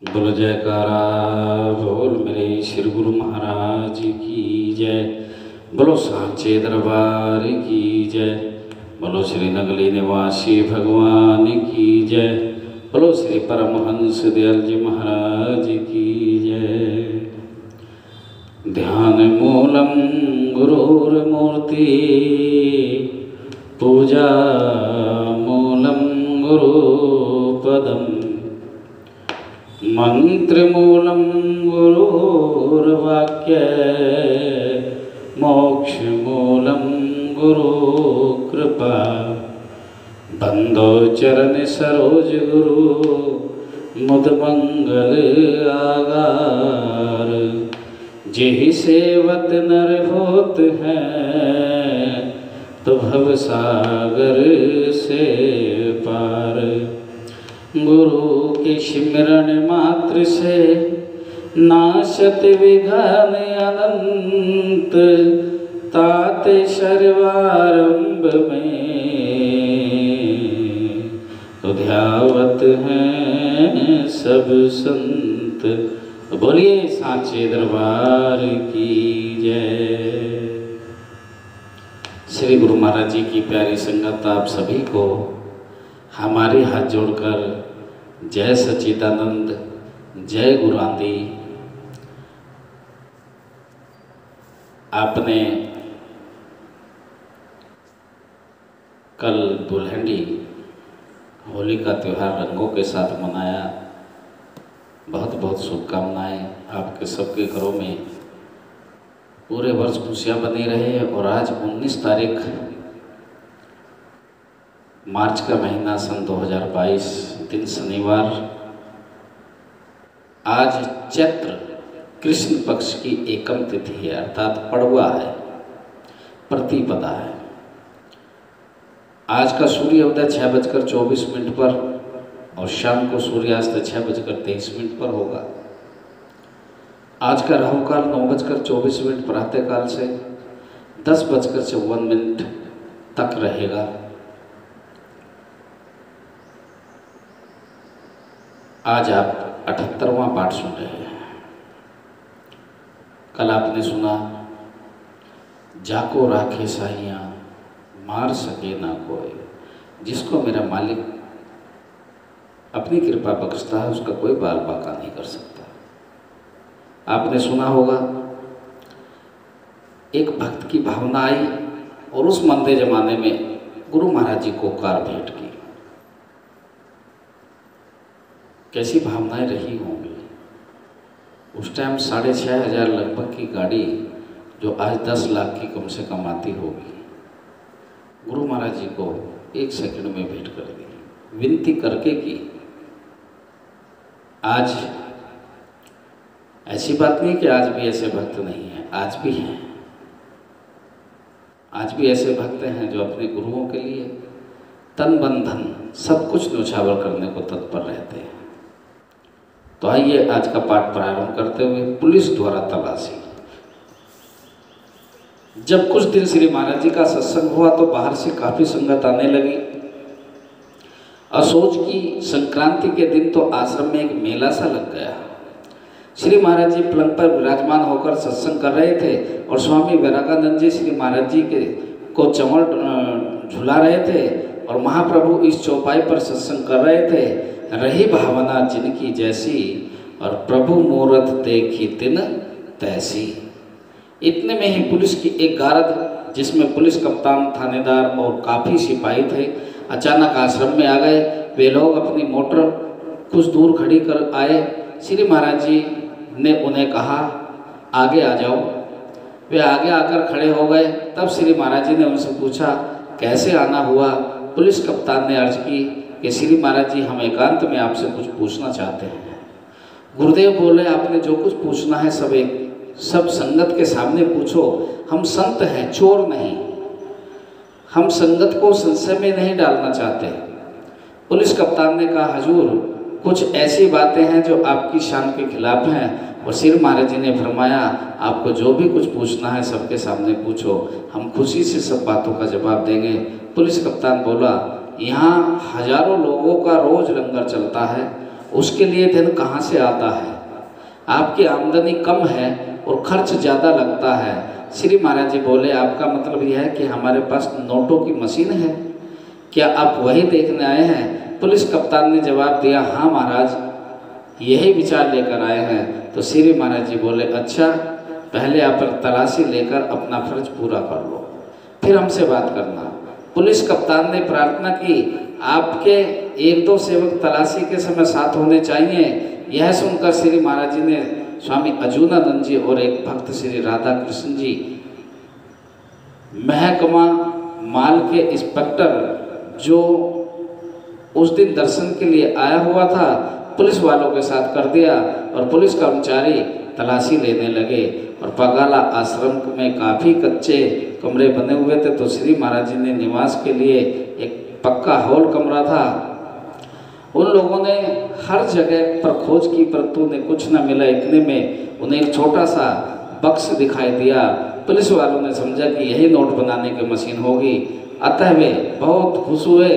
बोलो जयकारा बोल मेरे श्री गुरु महाराज की जय। बोलो सांचे दरबार की जय। बोलो श्री नगली निवासी भगवान की जय। बोलो श्री परमहंस दयाल जी महाराज की जय। ध्यान मूलम गुरुर्मूर्ति पूजा मूलम गुरुपदम मंत्रमूलं गुरुर्वाक्य मोक्षमूलं गुरुकृपा बंदो चरण सरोज गुरु मुदमंगल आगार। जेहि सेवत नर होत हैं तो भव सागर से पार। गुरु के सिमरन मात्र से नाशत विघ्न अनंत। ताते सर्वारंभ में तो ध्यावत हैं सब संत। बोलिए सांचे दरबार की जय। श्री गुरु महाराज जी की प्यारी संगत आप सभी को हमारे हाथ जोड़कर जय सच्चिदानंद, जय गुरु आदि। आपने कल दुल्हनडी होली का त्यौहार रंगों के साथ मनाया। बहुत बहुत शुभकामनाएं आपके सबके घरों में पूरे वर्ष खुशियाँ बनी रहे। और आज 19 तारीख मार्च का महीना सन 2022 दिन शनिवार। आज चैत्र कृष्ण पक्ष की एकम तिथि है, अर्थात पड़वा है, प्रतिपदा है। आज का सूर्योदय 6:24 पर और शाम को सूर्यास्त 6:23 पर होगा। आज का राहु काल 9:24 प्रातःकाल से 10:54 तक रहेगा। आज आप 78वां पाठ सुन रहे हैं। कल आपने सुना जाको राखे साहियाँ मार सके ना कोई। जिसको मेरा मालिक अपनी कृपा बख्शता है उसका कोई बाल बाका नहीं कर सकता। आपने सुना होगा एक भक्त की भावना आई और उस मंदे जमाने में गुरु महाराज जी को कार भेंट की। कैसी भावनाएं रही होंगी उस टाइम। 6,500 लगभग की गाड़ी जो आज 10 लाख की कम से कम आती होगी, गुरु महाराज जी को 1 सेकंड में भेंट कर दी, विनती करके की। आज ऐसी बात नहीं कि आज भी ऐसे भक्त नहीं हैं, आज भी हैं। आज भी ऐसे भक्त हैं जो अपने गुरुओं के लिए तन मन धन सब कुछ न्योछावर करने को तत्पर रहते हैं। तो आइए आज का पाठ प्रारंभ करते हुए पुलिस द्वारा तलाशी। जब कुछ दिन श्री महाराज जी का सत्संग हुआ तो बाहर से काफी संगत आने लगी। असोज की संक्रांति के दिन तो आश्रम में एक मेला सा लग गया। श्री महाराज जी पलंग पर विराजमान होकर सत्संग कर रहे थे और स्वामी वैरागानंद जी श्री महाराज जी को चंवर झुला रहे थे और महाप्रभु इस चौपाई पर सत्संग कर रहे थे। रही भावना जिनकी जैसी और प्रभु मूरत देखी तिन तैसी। इतने में ही पुलिस की एक गारद जिसमें पुलिस कप्तान, थानेदार और काफ़ी सिपाही थे, अचानक आश्रम में आ गए। वे लोग अपनी मोटर कुछ दूर खड़ी कर आए। श्री महाराज जी ने उन्हें कहा आगे आ जाओ। वे आगे आकर खड़े हो गए। तब श्री महाराज जी ने उनसे पूछा कैसे आना हुआ। पुलिस कप्तान ने अर्ज की कि श्री महाराज जी हम एकांत में आपसे कुछ पूछना चाहते हैं। गुरुदेव बोले आपने जो कुछ पूछना है सब संगत के सामने पूछो। हम संत हैं, चोर नहीं। हम संगत को संशय में नहीं डालना चाहते। पुलिस कप्तान ने कहा हजूर कुछ ऐसी बातें हैं जो आपकी शान के खिलाफ हैं। और श्री महाराज जी ने फरमाया आपको जो भी कुछ पूछना है सबके सामने पूछो, हम खुशी से सब बातों का जवाब देंगे। पुलिस कप्तान बोला यहाँ हजारों लोगों का रोज लंगर चलता है, उसके लिए धन कहाँ से आता है? आपकी आमदनी कम है और खर्च ज़्यादा लगता है। श्री महाराज जी बोले, आपका मतलब यह है कि हमारे पास नोटों की मशीन है, क्या आप वही देखने आए हैं? पुलिस कप्तान ने जवाब दिया, हाँ महाराज, यही विचार लेकर आए हैं। तो श्री महाराज जी बोले, अच्छा, पहले आप तलाशी लेकर अपना फर्ज पूरा कर लो, फिर हमसे बात करना। पुलिस कप्तान ने प्रार्थना की, आपके 1-2 सेवक तलाशी के समय साथ होने चाहिए। यह सुनकर श्री महाराज जी ने स्वामी अजूनानंद जी और एक भक्त श्री राधा कृष्ण जी, महकमा माल के इंस्पेक्टर जो उस दिन दर्शन के लिए आया हुआ था, पुलिस वालों के साथ कर दिया और पुलिस कर्मचारी तलाशी लेने लगे। और पगाला आश्रम में काफ़ी कच्चे कमरे बने हुए थे, तो श्री महाराज जी ने निवास के लिए एक पक्का हॉल कमरा था। उन लोगों ने हर जगह पर खोज की, परंतु उन्हें कुछ न मिला। इतने में उन्हें एक छोटा सा बक्स दिखाई दिया। पुलिस वालों ने समझा कि यही नोट बनाने की मशीन होगी, अतः वे बहुत खुश हुए,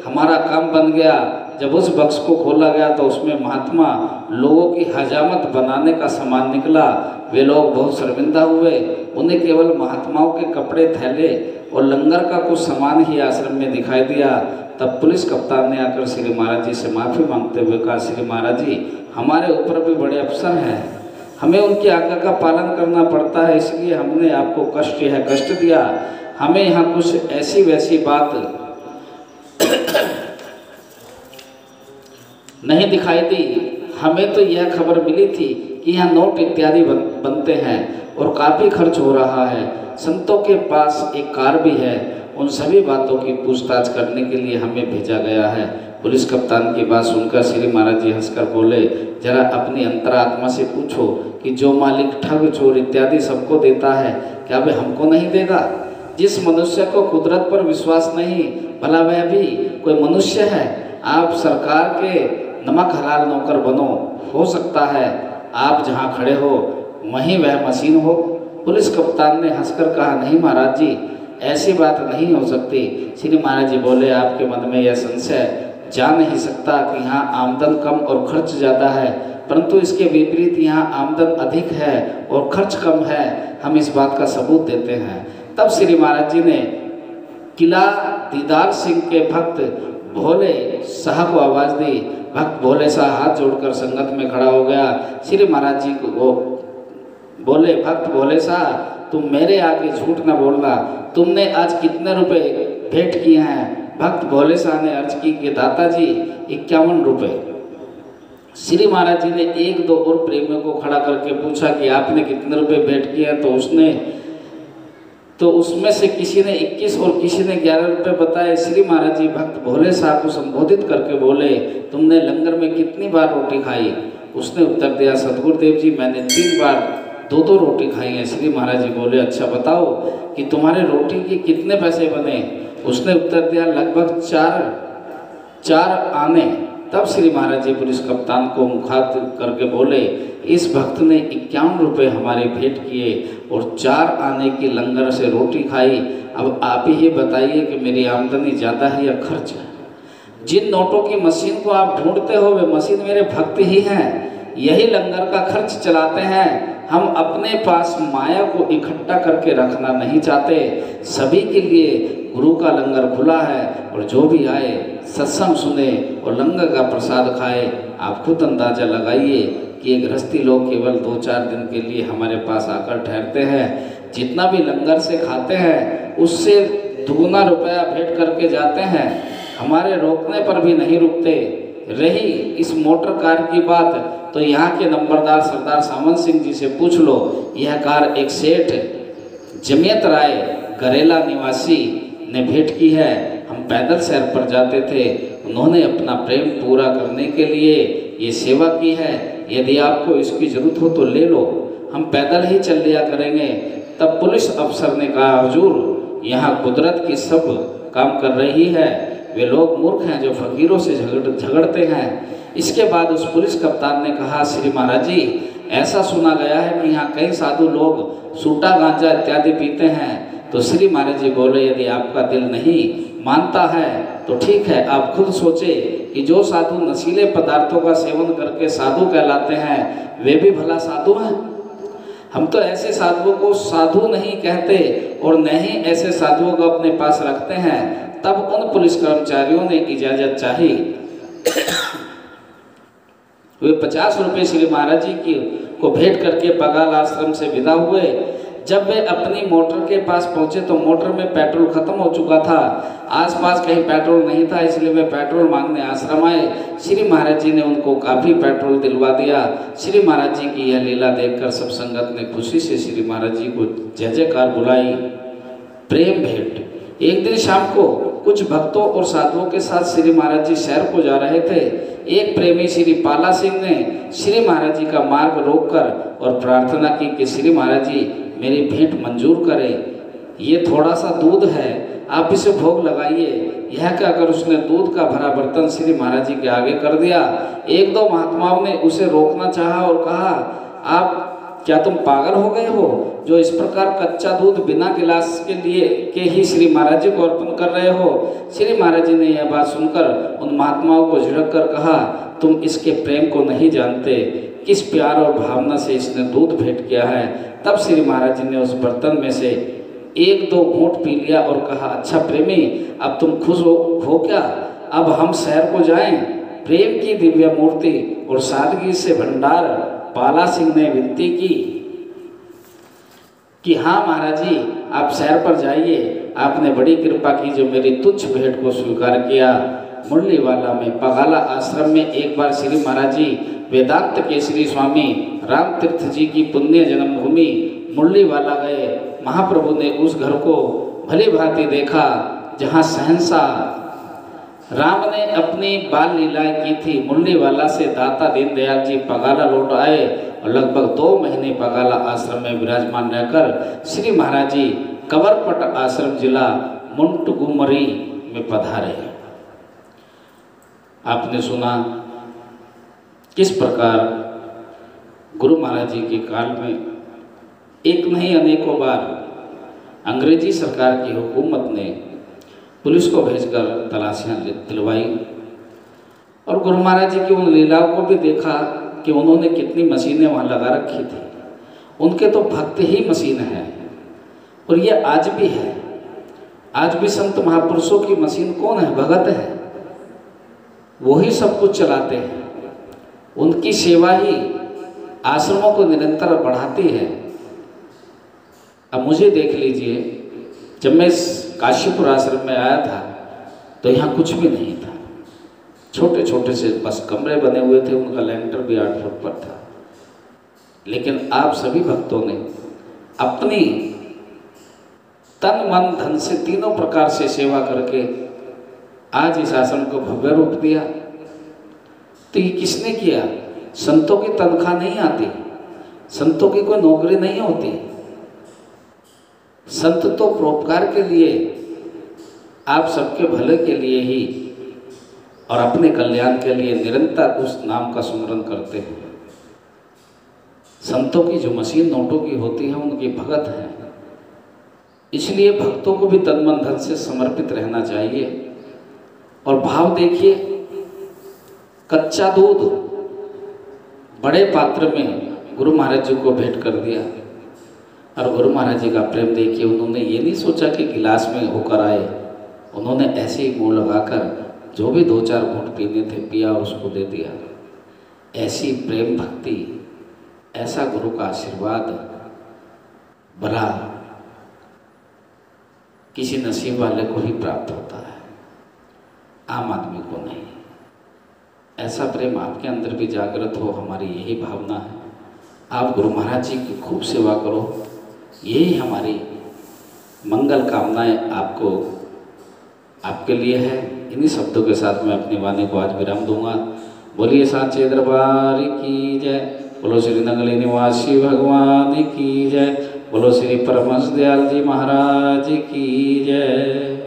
हमारा काम बन गया। जब उस बक्स को खोला गया तो उसमें महात्मा लोगों की हजामत बनाने का सामान निकला। वे लोग बहुत शर्मिंदा हुए। उन्हें केवल महात्माओं के कपड़े, थैले और लंगर का कुछ सामान ही आश्रम में दिखाई दिया। तब पुलिस कप्तान ने आकर श्री महाराज जी से माफ़ी मांगते हुए कहा, श्री महाराज जी, हमारे ऊपर भी बड़े अफसर हैं, हमें उनकी आज्ञा का पालन करना पड़ता है, इसलिए हमने आपको कष्ट दिया। हमें यहाँ कुछ ऐसी वैसी बात नहीं दिखाई दी। हमें तो यह खबर मिली थी कि यहाँ नोट इत्यादि बनते हैं और काफ़ी खर्च हो रहा है। संतों के पास एक कार भी है। उन सभी बातों की पूछताछ करने के लिए हमें भेजा गया है। पुलिस कप्तान की बात सुनकर श्री महाराज जी हंसकर बोले, जरा अपनी अंतरात्मा से पूछो कि जो मालिक ठग, चोर इत्यादि सबको देता है, क्या वह हमको नहीं देगा? जिस मनुष्य को कुदरत पर विश्वास नहीं, भला वह भी कोई मनुष्य है? आप सरकार के नमक हलाल नौकर बनो, हो सकता है आप जहाँ खड़े हो वहीं वह मशीन हो। पुलिस कप्तान ने हंसकर कहा, नहीं महाराज जी, ऐसी बात नहीं हो सकती। श्री महाराज जी बोले, आपके मन में यह संशय जा नहीं सकता कि यहाँ आमदन कम और खर्च ज़्यादा है, परंतु इसके विपरीत यहाँ आमदन अधिक है और खर्च कम है। हम इस बात का सबूत देते हैं। तब श्री महाराज जी ने किला दीदार सिंह के भक्त भोले शाह को आवाज़ दी। भक्त भोले शाह हाथ जोड़कर संगत में खड़ा हो गया। श्री महाराज जी को बोले, भक्त भोले शाह, तुम मेरे आगे झूठ न बोलना, तुमने आज कितने रुपए भेंट किए हैं? भक्त भोले शाह ने अर्ज की कि दाता जी 51 रुपये। श्री महाराज जी ने 1-2 और प्रेमियों को खड़ा करके पूछा कि आपने कितने रुपए भेंट किए हैं? तो उसमें से किसी ने 21 और किसी ने 11 रुपये बताए। श्री महाराज जी भक्त भोले शाह को संबोधित करके बोले, तुमने लंगर में कितनी बार रोटी खाई? उसने उत्तर दिया, सतगुरुदेव जी, मैंने 3 बार 2-2 रोटी खाई है। श्री महाराज जी बोले, अच्छा बताओ कि तुम्हारे रोटी के कितने पैसे बने? उसने उत्तर दिया, लगभग 4 आने। तब श्री महाराज जी पुलिस कप्तान को मुखातिब करके बोले, इस भक्त ने 51 रुपये हमारे भेंट किए और 4 आने की लंगर से रोटी खाई। अब आप ही बताइए कि मेरी आमदनी ज़्यादा है या खर्च है? जिन नोटों की मशीन को आप ढूंढते हो वे मशीन मेरे भक्त ही हैं, यही लंगर का खर्च चलाते हैं। हम अपने पास माया को इकट्ठा करके रखना नहीं चाहते। सभी के लिए गुरु का लंगर खुला है और जो भी आए सत्संग सुने और लंगर का प्रसाद खाए। आप खुद अंदाज़ा लगाइए कि एक गृहस्थी लोग केवल 2-4 दिन के लिए हमारे पास आकर ठहरते हैं, जितना भी लंगर से खाते हैं उससे दुगुना रुपया भेंट करके जाते हैं, हमारे रोकने पर भी नहीं रुकते। रही इस मोटर कार की बात, तो यहाँ के नंबरदार सरदार सामंत सिंह जी से पूछ लो। यह कार एक सेठ जमियत राय गरेला निवासी ने भेंट की है। हम पैदल शहर पर जाते थे, उन्होंने अपना प्रेम पूरा करने के लिए ये सेवा की है। यदि आपको इसकी ज़रूरत हो तो ले लो, हम पैदल ही चल लिया करेंगे। तब पुलिस अफसर ने कहा, हुजूर, यहाँ कुदरत की सब काम कर रही है, वे लोग मूर्ख हैं जो फकीरों से झगड़ते हैं। इसके बाद उस पुलिस कप्तान ने कहा, श्री महाराज जी, ऐसा सुना गया है कि यहाँ कई साधु लोग सूटा गांजा इत्यादि पीते हैं। तो श्री महाराज जी बोले, यदि आपका दिल नहीं मानता है तो ठीक है, आप खुद सोचे कि जो साधु नशीले पदार्थों का सेवन करके साधु कहलाते हैं वे भी भला साधु हैं। हम तो ऐसे साधुओं को साधु नहीं कहते और न ही ऐसे साधुओं को अपने पास रखते हैं। तब उन पुलिस कर्मचारियों ने इजाज़त चाही। वे 50 रुपये श्री महाराज जी को भेंट करके पगाल आश्रम से विदा हुए। जब वे अपनी मोटर के पास पहुंचे तो मोटर में पेट्रोल खत्म हो चुका था। आसपास कहीं पेट्रोल नहीं था, इसलिए वे पेट्रोल मांगने आश्रम आए। श्री महाराज जी ने उनको काफ़ी पेट्रोल दिलवा दिया। श्री महाराज जी की यह लीला देखकर सब संगत ने खुशी से श्री महाराज जी को जय जयकार बुलाई। प्रेम भेंट। एक दिन शाम को कुछ भक्तों और साधुओं के साथ श्री महाराज जी शहर को जा रहे थे। एक प्रेमी श्री पाला सिंह ने श्री महाराज जी का मार्ग रोककर और प्रार्थना की कि श्री महाराज जी मेरी भेंट मंजूर करें। ये थोड़ा सा दूध है, आप इसे भोग लगाइए। यह कहकर उसने दूध का भरा बर्तन श्री महाराज जी के आगे कर दिया। एक दो महात्माओं ने उसे रोकना चाहा और कहा, आप क्या तुम पागल हो गए हो जो इस प्रकार कच्चा दूध बिना गिलास के लिए के ही श्री महाराज जी को अर्पण कर रहे हो। श्री महाराज जी ने यह बात सुनकर उन महात्माओं को झिड़क कर कहा, तुम इसके प्रेम को नहीं जानते, किस प्यार और भावना से इसने दूध भेंट किया है। तब श्री महाराज जी ने उस बर्तन में से एक दो घूंट पी लिया और कहा, अच्छा प्रेमी, अब तुम खुश हो क्या? अब हम शहर को जाएं। प्रेम की दिव्य मूर्ति और सादगी से भंडार पाला सिंह ने विनती की कि हाँ महाराज जी, आप शहर पर जाइए। आपने बड़ी कृपा की जो मेरी तुच्छ भेंट को स्वीकार किया। मुरलीवाला में पगाला आश्रम में एक बार श्री महाराज जी वेदांत केसरी स्वामी राम तीर्थ जी की पुण्य जन्मभूमि मुरलीवाला गए। महाप्रभु ने उस घर को भली भांति देखा जहाँ सहंसा राम ने अपनी बाल लीलाएं की थी। मुरलीवाला से दाता दीनदयाल जी पगाला लौट आए और लगभग 2 महीने पगाला आश्रम में विराजमान रहकर श्री महाराज जी कवरपट आश्रम जिला मुंटगुमरी में पधारे। आपने सुना किस प्रकार गुरु महाराज जी के काल में एक नहीं अनेकों बार अंग्रेजी सरकार की हुकूमत ने पुलिस को भेजकर तलाशियां दिलवाई और गुरु महाराज जी की उन लीलाओं को भी देखा कि उन्होंने कितनी मशीनें वहाँ लगा रखी थी। उनके तो भक्त ही मशीन है और ये आज भी है। आज भी संत महापुरुषों की मशीन कौन है? भगत है। वही सब कुछ चलाते हैं। उनकी सेवा ही आश्रमों को निरंतर बढ़ाती है। अब मुझे देख लीजिए, जब मैं इस काशीपुर आश्रम में आया था तो यहाँ कुछ भी नहीं था। छोटे छोटे से बस कमरे बने हुए थे, उनका लेंटर भी 8 फुट पर था। लेकिन आप सभी भक्तों ने अपनी तन मन धन से तीनों प्रकार से सेवा करके आज इस आश्रम को भव्य रूप दिया। तो ये किसने किया? संतों की तनख्वाह नहीं आती, संतों की कोई नौकरी नहीं होती। संत तो परोपकार के लिए, आप सबके भले के लिए ही और अपने कल्याण के लिए निरंतर उस नाम का स्मरण करते हैं। संतों की जो मशीन नोटों की होती है उनके भगत हैं। इसलिए भक्तों को भी तन मन धन से समर्पित रहना चाहिए। और भाव देखिए, कच्चा दूध बड़े पात्र में गुरु महाराज जी को भेंट कर दिया। और गुरु महाराज जी का प्रेम देखिए, उन्होंने ये नहीं सोचा कि गिलास में होकर आए। उन्होंने ऐसे ही मुँह लगाकर जो भी 2-4 घूंट पीने थे पिया और उसको दे दिया। ऐसी प्रेम भक्ति, ऐसा गुरु का आशीर्वाद भला किसी नसीब वाले को ही प्राप्त होता है, आम आदमी को नहीं। ऐसा प्रेम आपके अंदर भी जागृत हो, हमारी यही भावना है। आप गुरु महाराज जी की खूब सेवा करो, यही हमारी मंगल कामनाएं आपके लिए है। इन्हीं शब्दों के साथ मैं अपनी वाणी को आज विराम दूंगा। बोलिए साचे दरबार की जय, बोलो श्री नगली निवासी भगवान की जय, बोलो श्री परमहंस दयाल जी महाराज की जय।